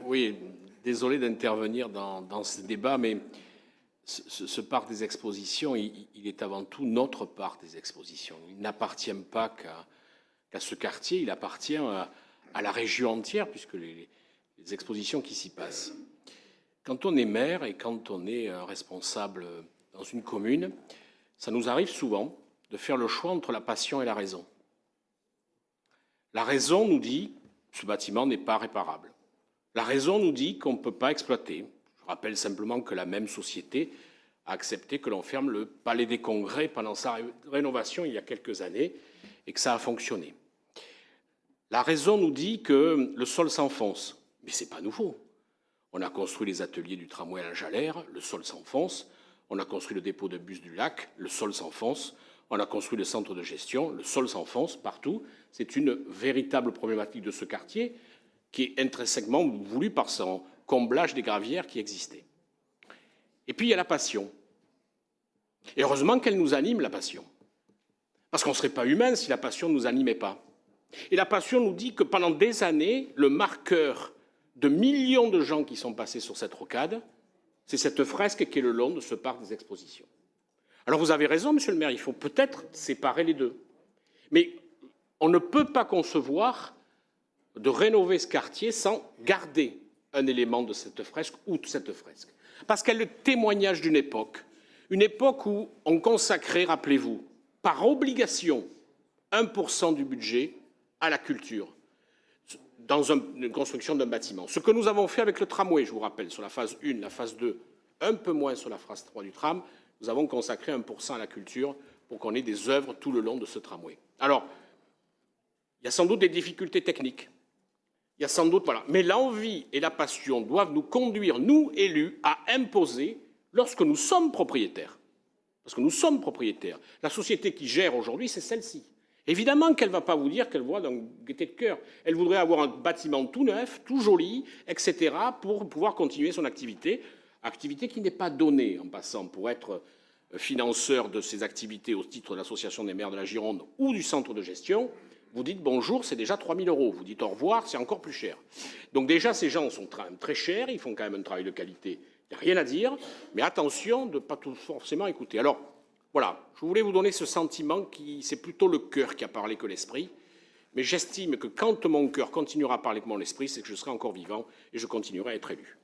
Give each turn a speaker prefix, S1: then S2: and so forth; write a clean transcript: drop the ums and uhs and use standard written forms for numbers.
S1: Oui, désolé d'intervenir dans ce débat, mais ce parc des expositions, il est avant tout notre parc des expositions. Il n'appartient pas qu'à ce quartier, il appartient à la région entière, puisque les expositions qui s'y passent. Quand on est maire et quand on est responsable dans une commune, ça nous arrive souvent de faire le choix entre la passion et la raison. La raison nous dit que ce bâtiment n'est pas réparable. La raison nous dit qu'on ne peut pas exploiter. Je rappelle simplement que la même société a accepté que l'on ferme le Palais des Congrès pendant sa rénovation il y a quelques années et que ça a fonctionné. La raison nous dit que le sol s'enfonce, mais ce n'est pas nouveau. On a construit les ateliers du tramway à la Jalère, le sol s'enfonce. On a construit le dépôt de bus du lac, le sol s'enfonce. On a construit le centre de gestion, le sol s'enfonce partout. C'est une véritable problématique de ce quartier qui est intrinsèquement voulu par son comblage des gravières qui existaient. Et puis il y a la passion. Et heureusement qu'elle nous anime, la passion. Parce qu'on ne serait pas humain si la passion ne nous animait pas. Et la passion nous dit que pendant des années, le marqueur de millions de gens qui sont passés sur cette rocade, c'est cette fresque qui est le long de ce parc des expositions. Alors vous avez raison, monsieur le maire, il faut peut-être séparer les deux. Mais on ne peut pas concevoir de rénover ce quartier sans garder un élément de cette fresque ou de cette fresque. Parce qu'elle est le témoignage d'une époque où on consacrait, rappelez-vous, par obligation, 1% du budget à la culture dans une construction d'un bâtiment. Ce que nous avons fait avec le tramway, je vous rappelle, sur la phase 1, la phase 2, un peu moins sur la phase 3 du tram, nous avons consacré 1% à la culture pour qu'on ait des œuvres tout le long de ce tramway. Alors, il y a sans doute des difficultés techniques. Il y a sans doute, voilà. Mais l'envie et la passion doivent nous conduire, nous, élus, à imposer lorsque nous sommes propriétaires. Parce que nous sommes propriétaires. La société qui gère aujourd'hui, c'est celle-ci. Évidemment qu'elle ne va pas vous dire qu'elle voit dans gaieté de cœur. Elle voudrait avoir un bâtiment tout neuf, tout joli, etc., pour pouvoir continuer son activité. Activité qui n'est pas donnée, en passant, pour être financeur de ces activités au titre de l'Association des maires de la Gironde ou du centre de gestion. Vous dites bonjour, c'est déjà 3 000 €. Vous dites au revoir, c'est encore plus cher. Donc déjà, ces gens sont très chers, ils font quand même un travail de qualité. Il n'y a rien à dire, mais attention de ne pas tout forcément écouter. Alors, voilà, je voulais vous donner ce sentiment qui, c'est plutôt le cœur qui a parlé que l'esprit. Mais j'estime que quand mon cœur continuera à parler que mon esprit, c'est que je serai encore vivant et je continuerai à être élu.